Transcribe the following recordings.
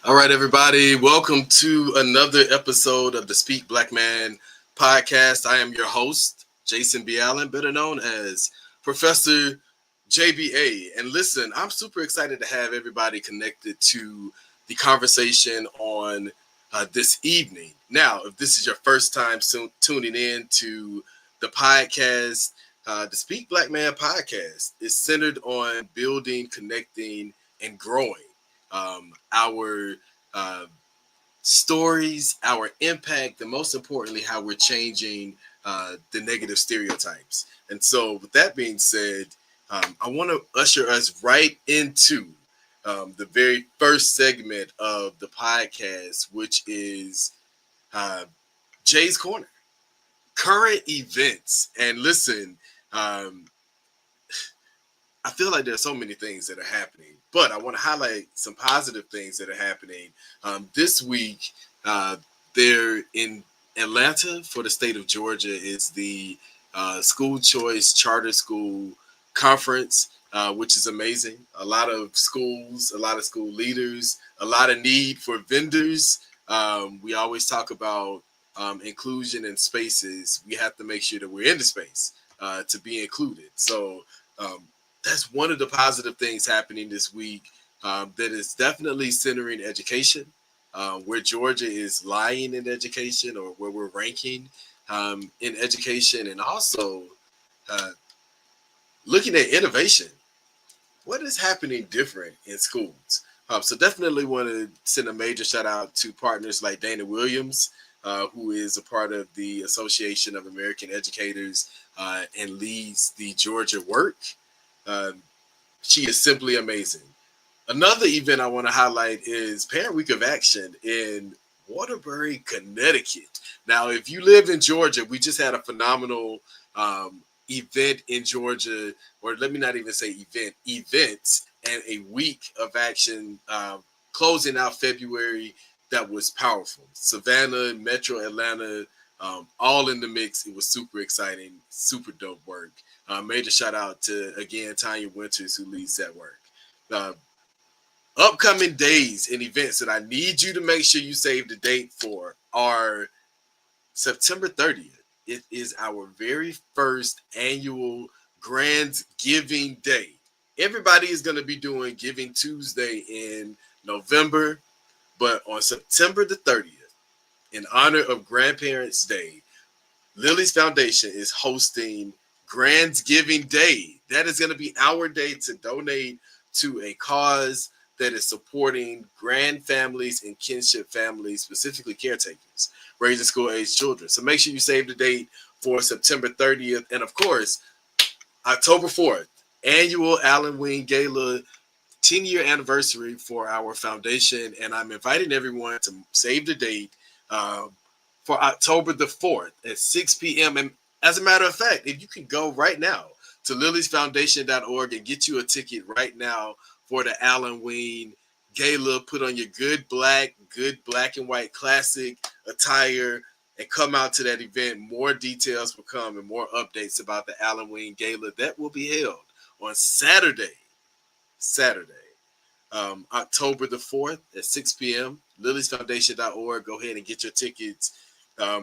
All right, everybody. Welcome to another episode of the Speak Black Man podcast. I am your host, Jason B. Allen, better known as Professor JBA. And listen, I'm super excited to have everybody connected to the conversation on this evening. Now, if this is your first time tuning in to the podcast, the Speak Black Man podcast is centered on building, connecting, and growing our stories, our impact, and most importantly, how we're changing the negative stereotypes. And so with that being said, I want to usher us right into the very first segment of the podcast, which is Jay's Corner, current events. And listen, I feel like there's so many things that are happening, but I want to highlight some positive things that are happening. This week, there in Atlanta for the state of Georgia is the School Choice Charter School Conference, which is amazing. A lot of schools, a lot of school leaders, a lot of need for vendors. We always talk about inclusion in spaces. We have to make sure that we're in the space to be included. So that's one of the positive things happening this week that is definitely centering education, where Georgia is lying in education, or where we're ranking in education, and also looking at innovation. What is happening different in schools? So definitely want to send a major shout out to partners like Dana Williams, who is a part of the Association of American Educators and leads the Georgia work. She is simply amazing. Another event I want to highlight is Parent Week of Action in Waterbury, Connecticut. Now, if you live in Georgia, we just had a phenomenal event in Georgia, or let me not even say events, and a week of action closing out February that was powerful. Savannah, Metro Atlanta, all in the mix. It was super exciting, super dope work. Major shout out to, again, Tanya Winters, who leads that work. Upcoming days and events that I need you to make sure you save the date for are September 30th. It is our very first annual Grand Giving Day. Everybody is going to be doing Giving Tuesday in November, but on September the 30th, in honor of Grandparents' Day, Lily's Foundation is hosting Grand Giving Day. That is going to be our day to donate to a cause that is supporting grand families and kinship families, specifically caretakers, raising school-age children. So make sure you save the date for September 30th. And of course, October 4th, annual Halloween Gala, 10-year anniversary for our foundation. And I'm inviting everyone to save the date for October the 4th at 6 p.m. And as a matter of fact, if you can go right now to liliesfoundation.org and get you a ticket right now for the Halloween Gala, put on your good black and white classic attire, and come out to that event. More details will come and more updates about the Halloween Gala that will be held on Saturday, October the 4th at 6 p.m. liliesfoundation.org. Go ahead and get your tickets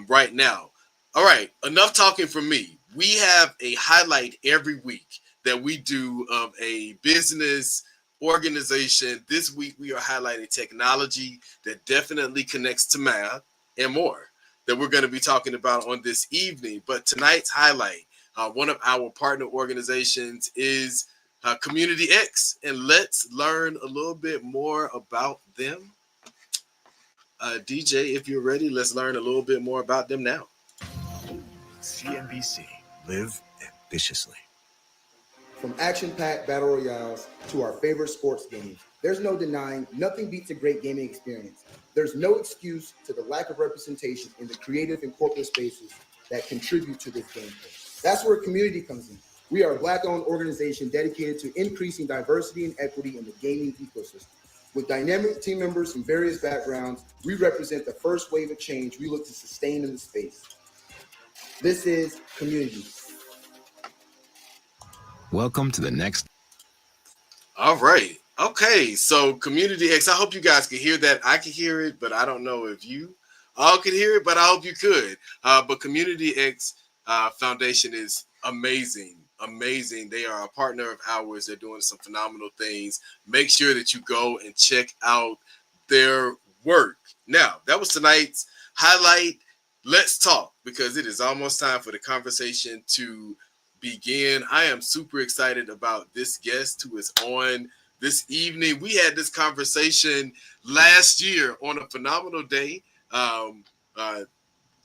right now. All right, enough talking from me. We have a highlight every week that we do of a business organization. This week, we are highlighting technology that definitely connects to math and more that we're going to be talking about on this evening. But tonight's highlight, one of our partner organizations is Cxmmunity X, and let's learn a little bit more about them. DJ, if you're ready, let's learn a little bit more about them now. CNBC, live ambitiously. From action-packed battle royales to our favorite sports games, there's no denying nothing beats a great gaming experience. There's no excuse to the lack of representation in the creative and corporate spaces that contribute to this gameplay. That's where Cxmmunity comes in. We are a Black-owned organization dedicated to increasing diversity and equity in the gaming ecosystem. With dynamic team members from various backgrounds, we represent the first wave of change we look to sustain in the space. This is Cxmmunity. Welcome to the next. All right. Okay, so Community X, I hope you guys can hear that. I can hear it, but I don't know if you all can hear it, but I hope you could. But Community X Foundation is amazing. Amazing. They are a partner of ours. They're doing some phenomenal things. Make sure that you go and check out their work. Now, that was tonight's highlight. Let's talk because it is almost time for the conversation to begin. I am super excited about this guest who is on this evening. We had this conversation last year on a phenomenal day. Um, uh,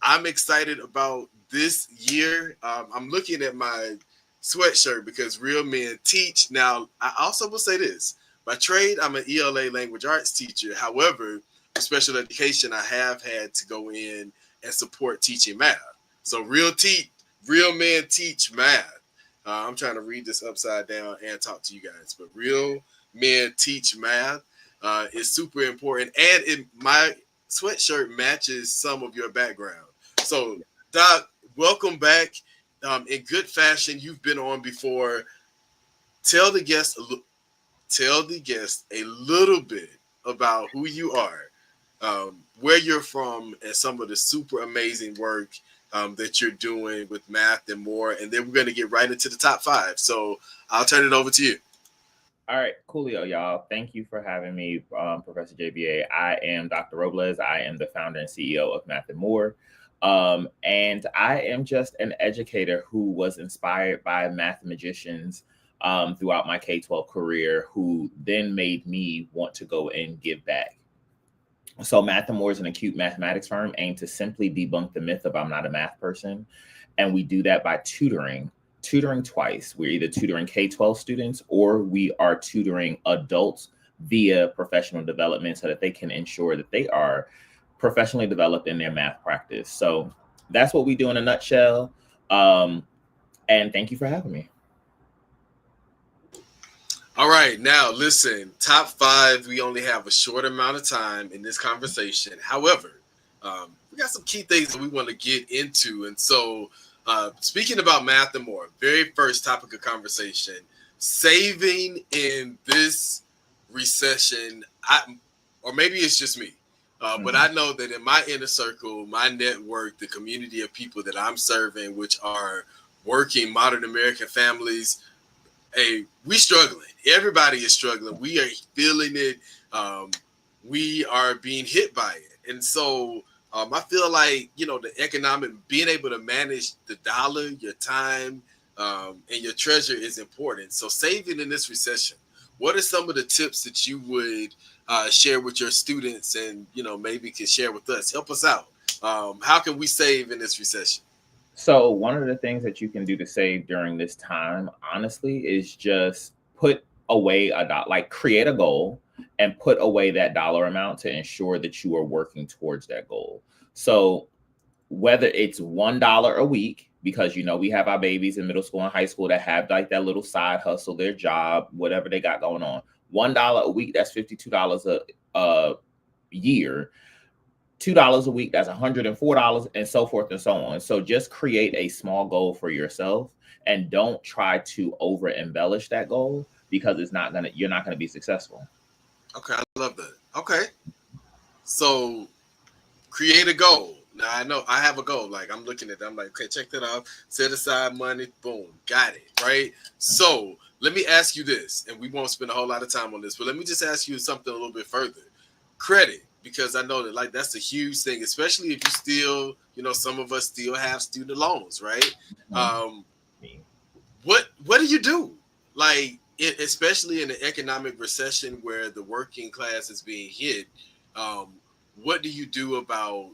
I'm excited about this year. I'm looking at my sweatshirt because real men teach. Now, I also will say this. By trade, I'm an ELA language arts teacher. However, for special education, I have had to go in and support teaching math. So real men teach math. I'm trying to read this upside down and talk to you guys. But real men teach math is super important. And my sweatshirt matches some of your background. So, Doc, welcome back. In good fashion, you've been on before. Tell the guest, a little bit about who you are, where you're from, and some of the super amazing work that you're doing with math and more. And then we're going to get right into the top five. So I'll turn it over to you. All right, coolio, y'all. Thank you for having me, Professor JBA. I am Dr. Robles. I am the founder and CEO of Math and More. And I am just an educator who was inspired by math magicians throughout my K-12 career, who then made me want to go and give back. So Math and More is an acute mathematics firm aimed to simply debunk the myth of I'm not a math person. And we do that by tutoring twice. We're either tutoring K-12 students or we are tutoring adults via professional development so that they can ensure that they are professionally developed in their math practice. So that's what we do in a nutshell. And thank you for having me. All right, now listen, top five, we only have a short amount of time in this conversation. However, we got some key things that we want to get into. And so speaking about math and more, very first topic of conversation, saving in this recession, or maybe it's just me, but I know that in my inner circle, my network, the community of people that I'm serving, which are working modern American families, hey, we struggling. Everybody is struggling. We are feeling it. We are being hit by it. And so I feel like, the economic, being able to manage the dollar, your time, and your treasure is important. So saving in this recession, what are some of the tips that you would share with your students and, maybe can share with us? Help us out. How can we save in this recession? So one of the things that you can do to save during this time, honestly, is just put away create a goal and put away that dollar amount to ensure that you are working towards that goal. So whether it's $1 a week, because we have our babies in middle school and high school that have like that little side hustle, their job, whatever they got going on. $1 a week, that's $52 a year. $2 a week, that's $104, and so forth and so on. So just create a small goal for yourself and don't try to over embellish that goal because you're not gonna be successful. Okay, I love that. Okay. So create a goal. Now I know I have a goal. Like I'm looking at that. I'm like, okay, check that out. Set aside money. Boom. Got it. Right. So let me ask you this, and we won't spend a whole lot of time on this, but let me just ask you something a little bit further. Credit, because I know that that's a huge thing, especially if you still, some of us still have student loans, right? What do you do? Especially in an economic recession where the working class is being hit, what do you do about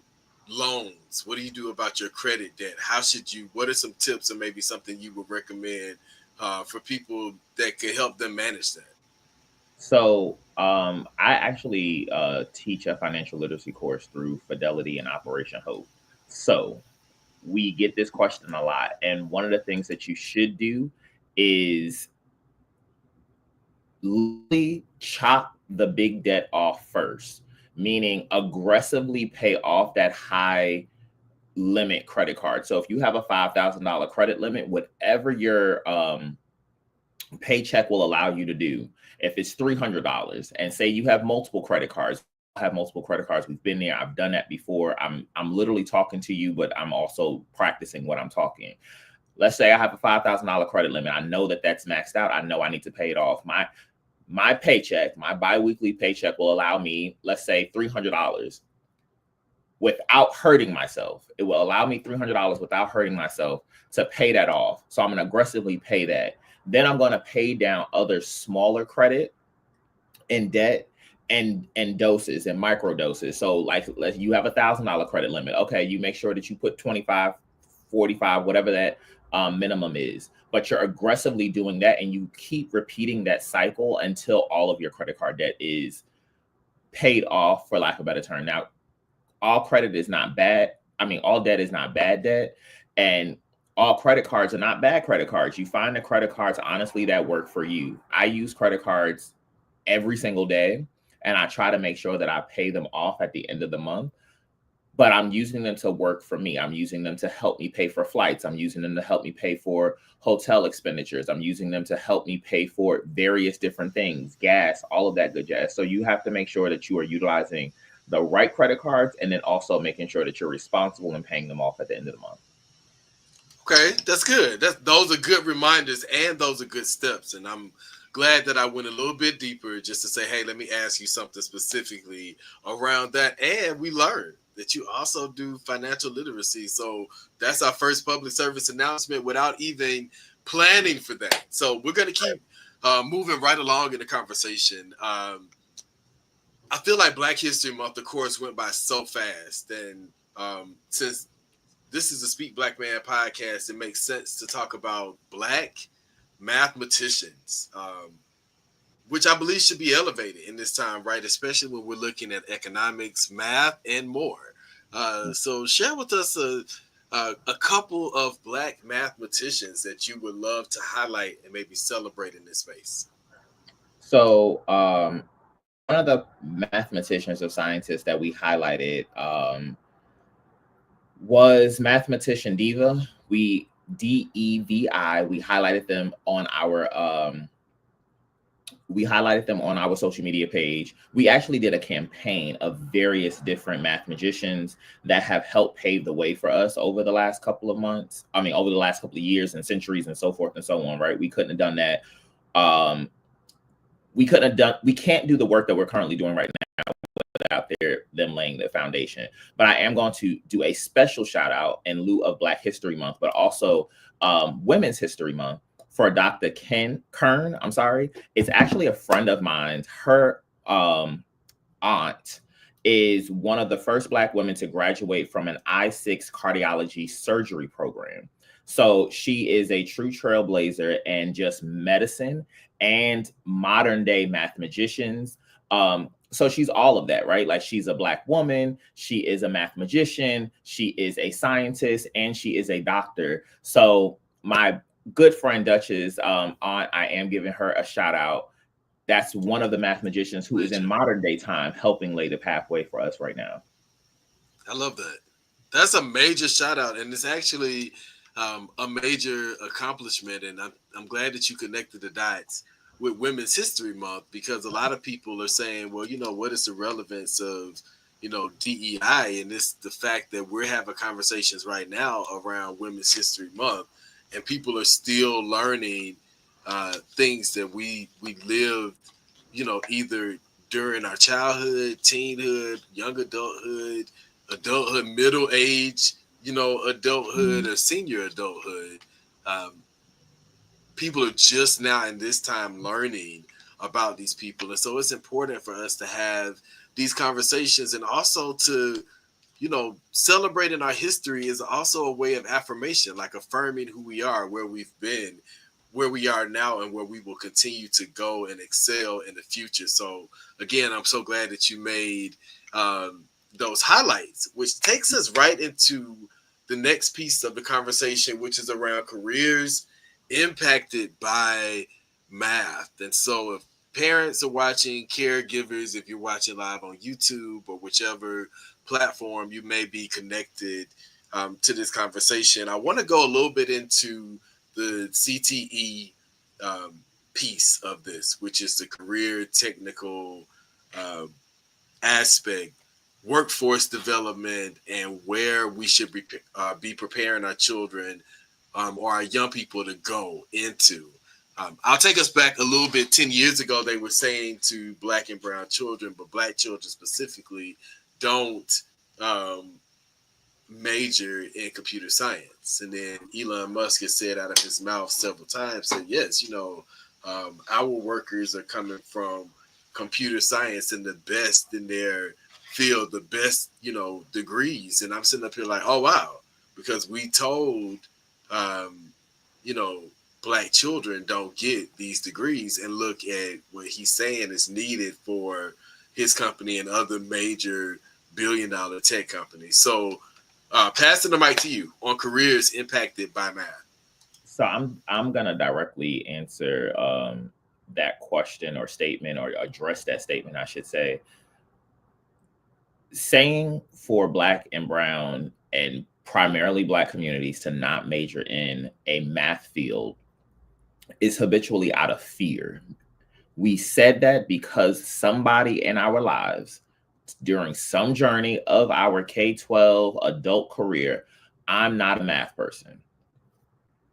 loans? What do you do about your credit debt? What are some tips or maybe something you would recommend for people that could help them manage that? So I actually teach a financial literacy course through Fidelity and Operation Hope. So we get this question a lot. And one of the things that you should do is literally chop the big debt off first, meaning aggressively pay off that high limit credit card. So if you have a $5,000 credit limit, whatever your paycheck will allow you to do if it's $300, and say you have multiple credit cards, we've been there, I've done that before. I'm literally talking to you, but I'm also practicing what I'm talking. Let's say I have a $5,000 credit limit. I know that that's maxed out. I know I need to pay it off. My paycheck, my biweekly paycheck will allow me, let's say $300 without hurting myself. It will allow me $300 without hurting myself to pay that off. So I'm going to aggressively pay that. Then I'm going to pay down other smaller credit and debt and doses and micro doses. So like you have $1,000 credit limit. Okay, you make sure that you put 25, 45, whatever that minimum is. But you're aggressively doing that, and you keep repeating that cycle until all of your credit card debt is paid off, for lack of a better term. Now, all credit is not bad. I mean, all debt is not bad debt, and all credit cards are not bad credit cards. You find the credit cards, honestly, that work for you. I use credit cards every single day, and I try to make sure that I pay them off at the end of the month. But I'm using them to work for me. I'm using them to help me pay for flights. I'm using them to help me pay for hotel expenditures. I'm using them to help me pay for various different things, gas, all of that good jazz. So you have to make sure that you are utilizing the right credit cards, and then also making sure that you're responsible and paying them off at the end of the month. Okay, that's good. Those are good reminders, and those are good steps. And I'm glad that I went a little bit deeper just to say, hey, let me ask you something specifically around that. And we learned that you also do financial literacy. So that's our first public service announcement without even planning for that. So we're going to keep moving right along in the conversation. I feel like Black History Month, of course, went by so fast. And since this is a Speak Black Man podcast, it makes sense to talk about Black mathematicians, which I believe should be elevated in this time, right? Especially when we're looking at economics, math, and more. So share with us a couple of Black mathematicians that you would love to highlight and maybe celebrate in this space. So one of the mathematicians or scientists that we highlighted was mathematician Diva. DEVI. We highlighted them on our social media page. We actually did a campaign of various different mathematicians that have helped pave the way for us over the last couple of months. I mean, over the last couple of years and centuries and so forth and so on, right? We couldn't have done that. We can't do the work that we're currently doing right now without them laying the foundation. But I am going to do a special shout out in lieu of Black History Month, but also Women's History Month, for Dr. Kern. I'm sorry. It's actually a friend of mine. Her aunt is one of the first Black women to graduate from an I-6 cardiology surgery program. So she is a true trailblazer in just medicine and modern day mathematicians. So she's all of that, right? Like, she's a Black woman, she is a mathematician, she is a scientist, and she is a doctor. So my good friend Duchess, aunt, I am giving her a shout out. That's one of the mathematicians who is in modern day time helping lay the pathway for us right now. I love that. That's a major shout out, and it's actually a major accomplishment. And I'm glad that you connected the dots with Women's History Month, because a lot of people are saying, well, what is the relevance of, DEI? And it's the fact that we're having conversations right now around Women's History Month, and people are still learning things that we lived, either during our childhood, teenhood, young adulthood, middle age, adulthood, or senior adulthood. People are just now in this time learning about these people. And so it's important for us to have these conversations, and also to, celebrating our history is also a way of affirmation, like affirming who we are, where we've been, where we are now, and where we will continue to go and excel in the future. So again, I'm so glad that you made those highlights, which takes us right into the next piece of the conversation, which is around careers impacted by math. And so if parents are watching, caregivers, if you're watching live on YouTube or whichever platform you may be connected to this conversation, I want to go a little bit into the CTE piece of this, which is the career technical uh, aspect, workforce development, and where we should be preparing our children or our young people to go into. I'll take us back a little bit. 10 years ago, they were saying to Black and brown children, but Black children specifically, don't major in computer science. And then Elon Musk has said out of his mouth several times that, yes, our workers are coming from computer science and the best in their field, the best, degrees. And I'm sitting up here like, oh, wow, because we told, you know, Black children don't get these degrees, and look at what he's saying is needed for his company and other major billion-dollar tech companies. So passing the mic to you on careers impacted by math. So I'm gonna directly answer that question or statement, or address that statement, I should say. Saying for Black and brown and primarily Black communities to not major in a math field is habitually out of fear. We said that because somebody in our lives during some journey of our K-12 adult career, I'm not a math person.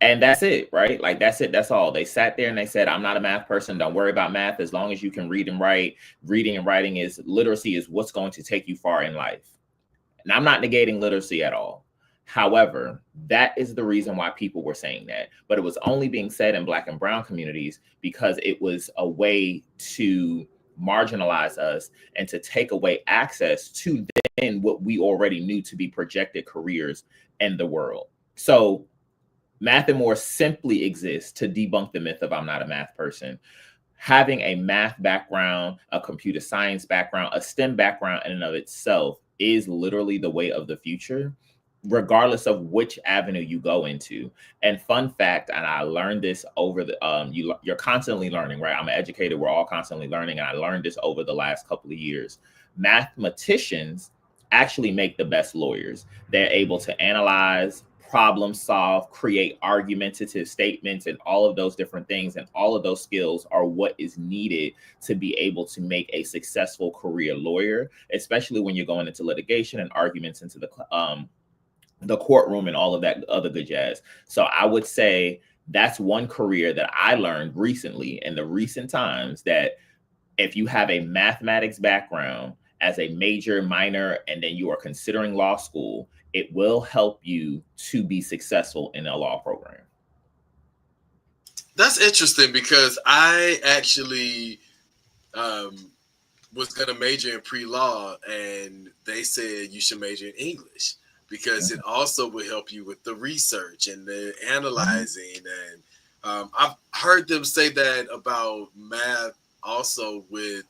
And that's it, right? Like, that's it. That's all. They sat there and they said, I'm not a math person. Don't worry about math. As long as you can read and write. Reading and writing literacy is what's going to take you far in life. And I'm not negating literacy at all. However, that is the reason why people were saying that. But it was only being said in Black and brown communities because it was a way to marginalize us and to take away access to then what we already knew to be projected careers in the world. So Math and More simply exists to debunk the myth of I'm not a math person. Having a math background, a computer science background, a STEM background in and of itself is literally the way of the future, regardless of which avenue you go into. And fun fact, and I learned this over the you're constantly learning, right? I'm an educator, we're all constantly learning, and I learned this over the last couple of years. Mathematicians actually make the best lawyers. They're able to analyze, problem solve, create argumentative statements, and all of those different things. And all of those skills are what is needed to be able to make a successful career lawyer, especially when you're going into litigation and arguments into the courtroom and all of that other good jazz. So I would say that's one career that I learned recently in the recent times, that if you have a mathematics background as a major, minor, and then you are considering law school, it will help you to be successful in a law program. That's interesting because I actually was going to major in pre-law, and they said you should major in English because it also will help you with the research and the analyzing. And I've heard them say that about math also with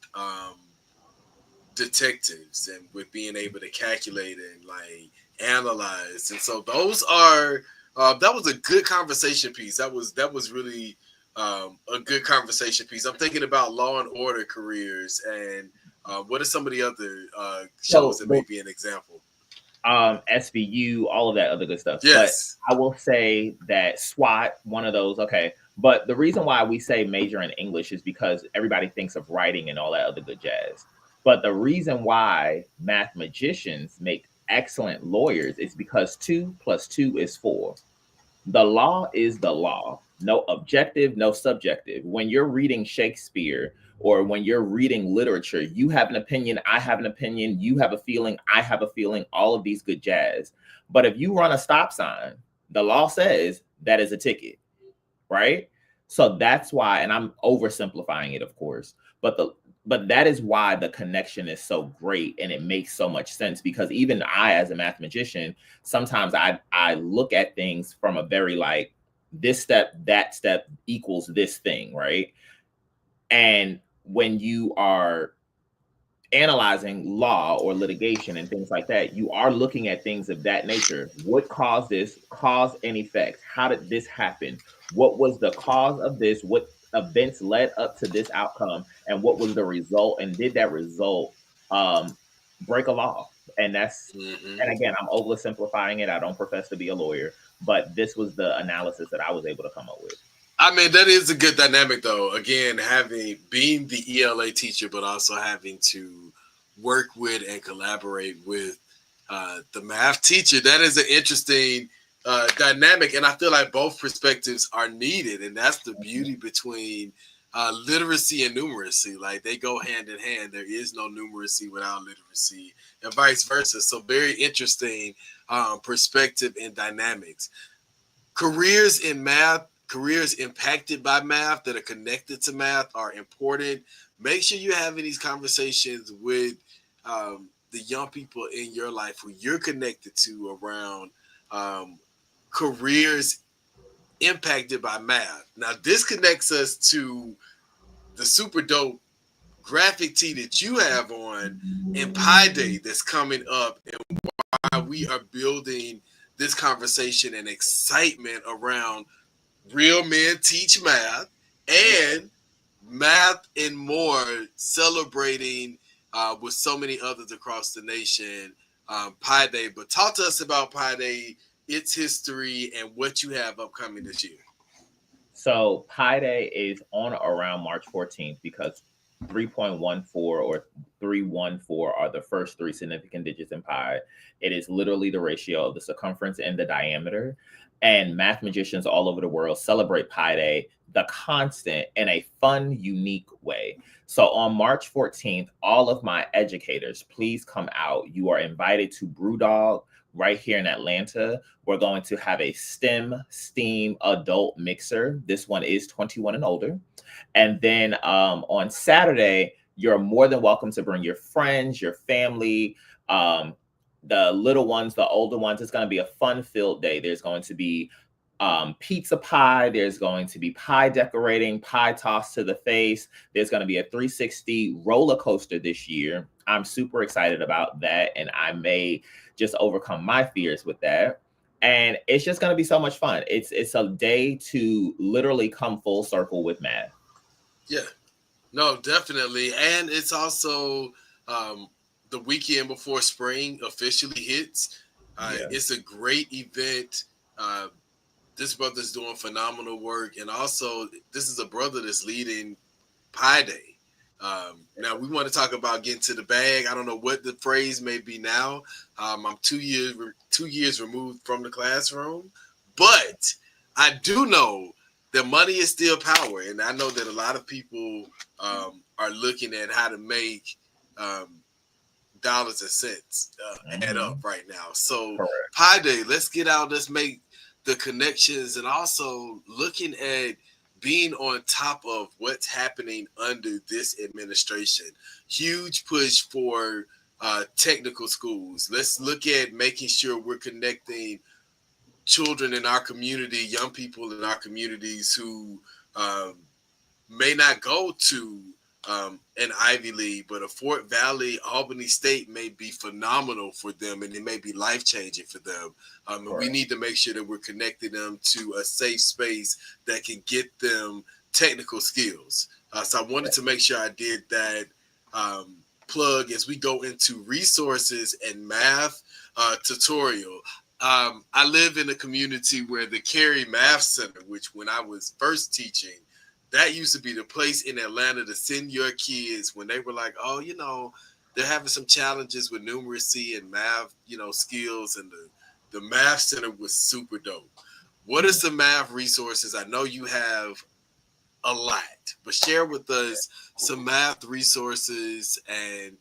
detectives and with being able to calculate and like analyze. And so those are that was a good conversation piece. That was really a good conversation piece. I'm thinking about Law and Order careers, and what are some of the other shows that may be an example? SVU, all of that other good stuff. Yes. But I will say that SWAT, one of those, okay. But the reason why we say major in English is because everybody thinks of writing and all that other good jazz. But the reason why mathematicians make excellent lawyers is because 2 + 2 is 4. The law is the law. No objective, no subjective. When you're reading Shakespeare or when you're reading literature, you have an opinion, I have an opinion, you have a feeling, I have a feeling, all of these good jazz. But if you run a stop sign, the law says that is a ticket, right? So that's why, and I'm oversimplifying it, of course, but that is why the connection is so great and it makes so much sense, because even I, as a mathematician, sometimes I look at things from a very like, this step, that step equals this thing, right? And when you are analyzing law or litigation and things like that, you are looking at things of that nature. What caused this? Cause and effect. How did this happen? What was the cause of this? What events led up to this outcome? And what was the result? And did that result break a law? And that's, and again, I'm oversimplifying it. I don't profess to be a lawyer, but this was the analysis that I was able to come up with. I mean, that is a good dynamic, though. Again, being the ELA teacher, but also having to work with and collaborate with the math teacher. That is an interesting dynamic, and I feel like both perspectives are needed, and that's the beauty between literacy and numeracy. Like they go hand in hand. There is no numeracy without literacy, and vice versa. So, very interesting perspective and dynamics. Careers in math, careers impacted by math that are connected to math are important. Make sure you're having these conversations with the young people in your life who you're connected to around careers impacted by math. Now, this connects us to the super dope graphic tee that you have on and Pi Day that's coming up, and why we are building this conversation and excitement around Real Men Teach Math and Math and More, celebrating with so many others across the nation, Pi Day. But talk to us about Pi Day, its history, and what you have upcoming this year. So Pi Day is on around March 14th because 3.14 or 314 are the first three significant digits in pi. It is literally the ratio of the circumference and the diameter. And math magicians all over the world celebrate Pi Day, the constant, in a fun, unique way. So on March 14th, all of my educators, please come out. You are invited to Brewdog right here in Atlanta. We're going to have a STEAM adult mixer. This one is 21 and older. And then on Saturday, you're more than welcome to bring your friends, your family, the little ones, the older ones. It's going to be a fun-filled day. There's going to be pizza pie. There's going to be pie decorating, pie toss to the face. There's going to be a 360 roller coaster this year. I'm super excited about that, and I may just overcome my fears with that. And it's just going to be so much fun. It's a day to literally come full circle with math. Yeah, no, definitely. And it's also the weekend before spring officially hits. It's a great event. This brother's doing phenomenal work. And also, this is a brother that's leading Pi Day. Now, we want to talk about getting to the bag. I don't know what the phrase may be now. I'm 2 years removed from the classroom. But I do know that money is still power. And I know that a lot of people are looking at how to make dollars and cents add up right now. So Pi Day, let's get out. Let's make the connections, and also looking at being on top of what's happening under this administration. Huge push for technical schools. Let's look at making sure we're connecting children in our community, young people in our communities who may not go to an Ivy League, but a Fort Valley, Albany State may be phenomenal for them, and it may be life-changing for them. And we need to make sure that we're connecting them to a safe space that can get them technical skills. So I wanted to make sure I did that plug as we go into resources and math tutorial. I live in a community where the Cary Math Center, which when I was first teaching, that used to be the place in Atlanta to send your kids when they were like, oh, you know, they're having some challenges with numeracy and math, you know, skills. And the Math Center was super dope. What are some math resources? I know you have a lot, but share with us some math resources and,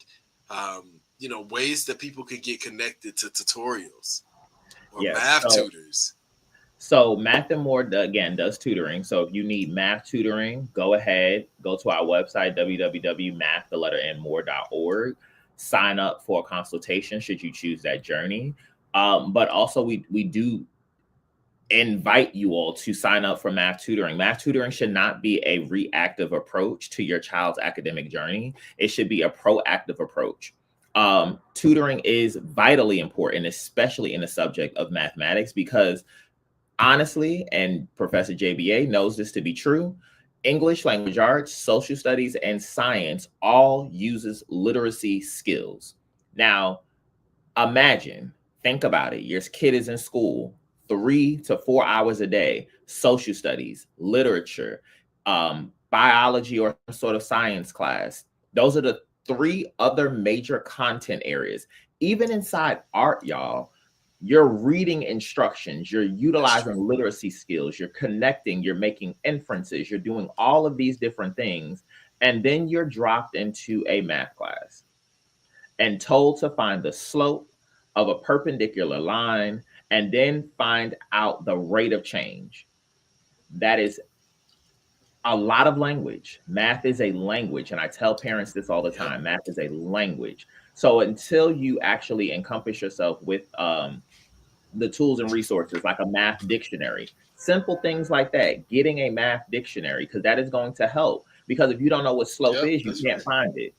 you know, ways that people could get connected to tutorials or math tutors. So Math and More, again, does tutoring. So if you need math tutoring, go ahead, go to our website, www.math.more.org. Sign up for a consultation should you choose that journey. But also we do invite you all to sign up for math tutoring. Math tutoring should not be a reactive approach to your child's academic journey. It should be a proactive approach. Tutoring is vitally important, especially in the subject of mathematics, because honestly, and Professor JBA knows this to be true, English language arts, social studies, and science all uses literacy skills. Now, think about it. Your kid is in school 3 to 4 hours a day, social studies, literature, biology or some sort of science class. Those are the 3 other major content areas. Even inside art, y'all, you're reading instructions, you're utilizing literacy skills, you're connecting, you're making inferences, you're doing all of these different things. And then you're dropped into a math class and told to find the slope of a perpendicular line and then find out the rate of change. That is a lot of language. Math is a language. And I tell parents this all the time. Math is a language. So until you actually encompass yourself with the tools and resources like a math dictionary, simple things like that, getting a math dictionary, because that is going to help. Because if you don't know what slope is, you can't find it.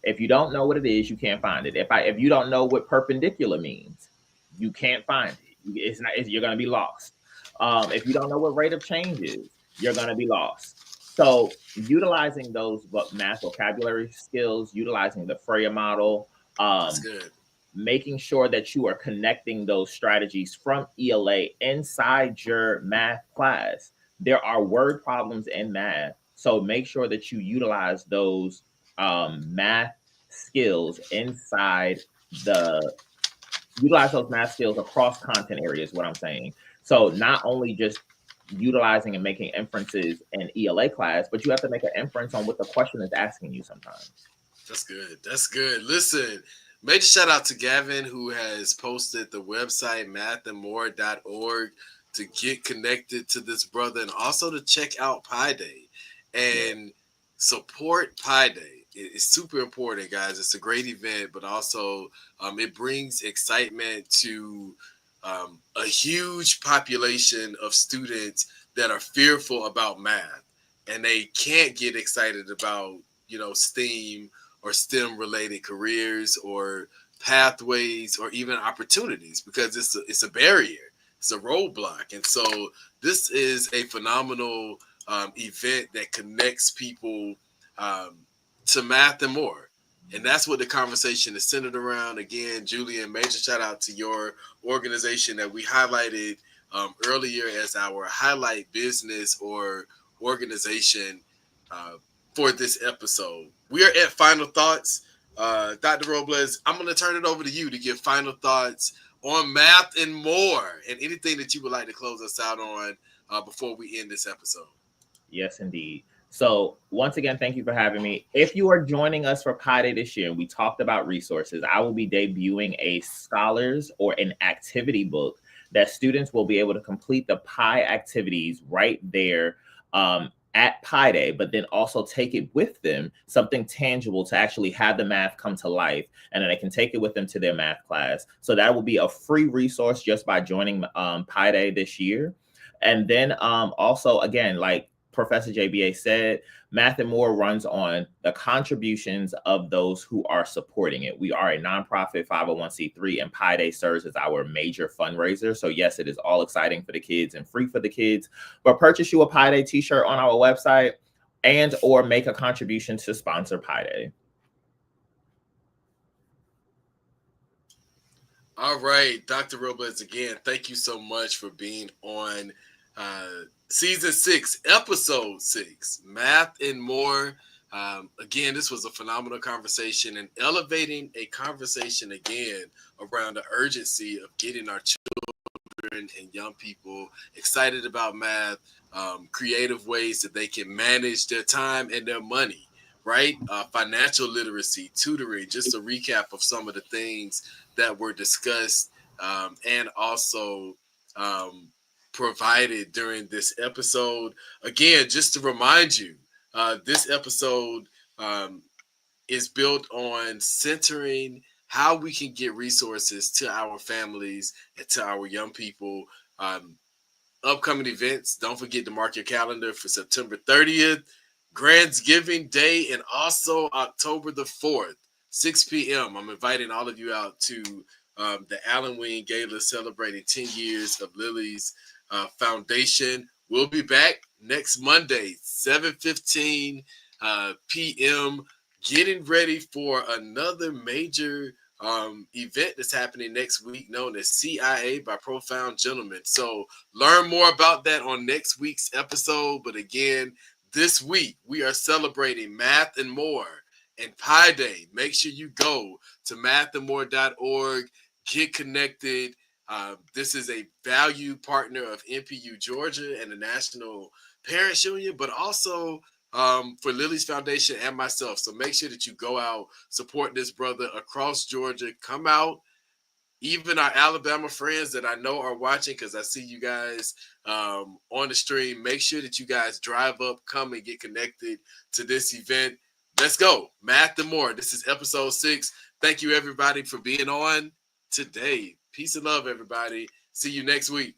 If you don't know what it is, you can't find it. If you don't know what perpendicular means, you can't find it. You're going to be lost. If you don't know what rate of change is, you're going to be lost. So utilizing those math vocabulary skills, utilizing the Freya model, That's good. making sure that you are connecting those strategies from ELA inside your math class. There are word problems in math, so make sure that you utilize those math skills utilize those math skills across content areas, what I'm saying. So not only just utilizing and making inferences in ELA class, but you have to make an inference on what the question is asking you sometimes. That's good. That's good. Listen, major shout out to Gavin, who has posted the website mathandmore.org to get connected to this brother and also to check out Pi Day and support Pi Day. It's super important, guys. It's a great event, but also it brings excitement to a huge population of students that are fearful about math and they can't get excited about, STEAM or STEM related careers or pathways or even opportunities because it's a barrier, it's a roadblock. And so this is a phenomenal event that connects people to math and more. And that's what the conversation is centered around. Again, Julian, major shout out to your organization that we highlighted earlier as our highlight business or organization for this episode. We are at final thoughts. Dr. Robles, I'm going to turn it over to you to give final thoughts on math and more and anything that you would like to close us out on before we end this episode. Yes, indeed. So once again, thank you for having me. If you are joining us for Pi Day this year and we talked about resources, I will be debuting a scholars or an activity book that students will be able to complete the Pi activities right there at Pi Day, but then also take it with them, something tangible to actually have the math come to life, and then they can take it with them to their math class. So that will be a free resource just by joining Pi Day this year. And then also, again, like Professor JBA said, Math and More runs on the contributions of those who are supporting it. We are a nonprofit 501c3, and Pi Day serves as our major fundraiser. So yes, it is all exciting for the kids and free for the kids. But purchase you a Pi Day t-shirt on our website and or make a contribution to sponsor Pi Day. All right, Dr. Robles, again, thank you so much for being on Season 6, Episode 6, Math and More. Again, this was a phenomenal conversation and elevating a conversation again around the urgency of getting our children and young people excited about math, creative ways that they can manage their time and their money, right? Financial literacy, tutoring, just a recap of some of the things that were discussed and also provided during this episode. Again, just to remind you, this episode is built on centering how we can get resources to our families and to our young people. Upcoming events, don't forget to mark your calendar for September 30th, Grandsgiving Day, and also October the 4th, 6 p.m. I'm inviting all of you out to the Allen Wing Gala celebrating 10 years of Lily's Foundation. We'll be back next Monday, 7:15 p.m., getting ready for another major event that's happening next week known as CIA by Profound Gentlemen. So learn more about that on next week's episode. But again, this week we are celebrating Math and More and Pi Day. Make sure you go to mathandmore.org, get connected. This is a value partner of NPU Georgia and the National Parents Union, but also for Lily's Foundation and myself. So make sure that you go out, support this brother across Georgia. Come out. Even our Alabama friends that I know are watching, because I see you guys on the stream. Make sure that you guys drive up, come and get connected to this event. Let's go. Math and More. This is episode 6. Thank you, everybody, for being on today. Peace and love, everybody. See you next week.